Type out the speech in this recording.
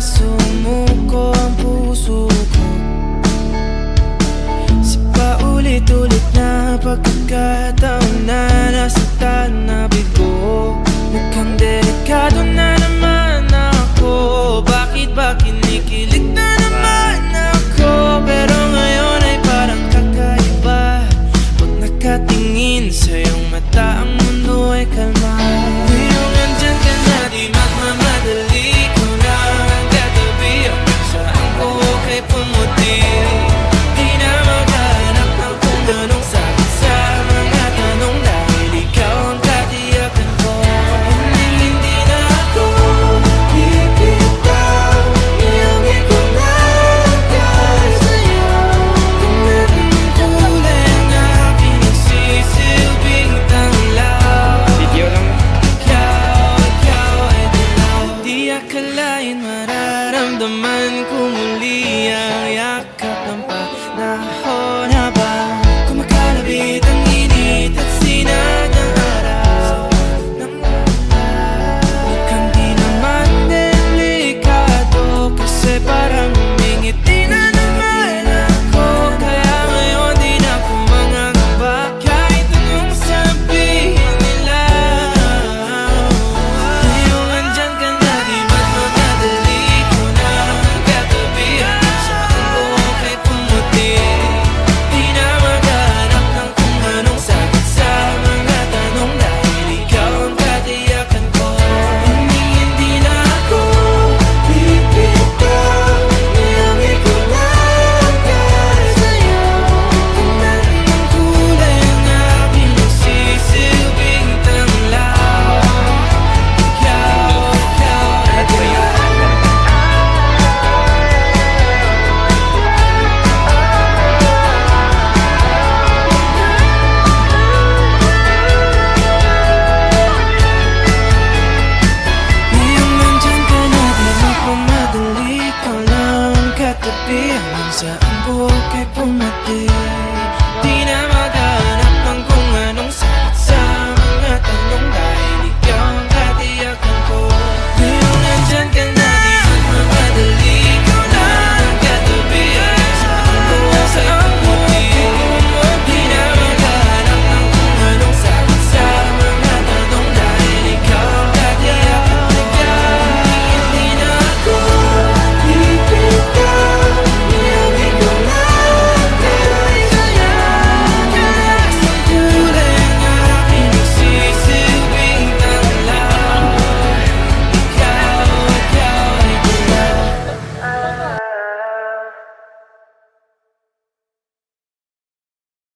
Sumuko ang puso ko sa paulit-ulit na pagkakataon na nasaktan na bigo. Mukhang delikado na naman ako. Bakit ba kinikilig na naman ako? Pero ngayon ay parang kakaiba. Pag nakatingin sa iyong mata, ang mundo ay kalma. Ngayong andyan ka na, di magmamadali. Pumuti, di na maghanap ng kung anong sagot sa mga tanong dahil ikaw ang katiyakan ko. Hindi na ako bibitaw, iuwi ko na agad sa'yo. Kung meron ng kulay ang aking nagsisilbing tanglaw. Video lang. Ikaw ay dilaw. Di akalain mararamdaman ko muli ang yakap ng panahon habang kumakalabit ang init at sinag ng araw. Mukhang di naman delikado kasi parang humingiti na naman ako. Kaya ngayon di na ako mangangamba kahit anong sabihin nila. Ngayong andyan ka na, di ba't magmadali ko na katabi. Di na maghanap ng kung anong sagot sa mga tanong dahil ikaw ang katiyakan ko. Hindi na ako bibitaw, iuwi ko na agad sa'yo. Kung meron ng kulay ang aking nagsisilbing tanglaw. Ikaw ay dilaw. Madali ko lang katabi hanggang saan buhok ay pumati. Di na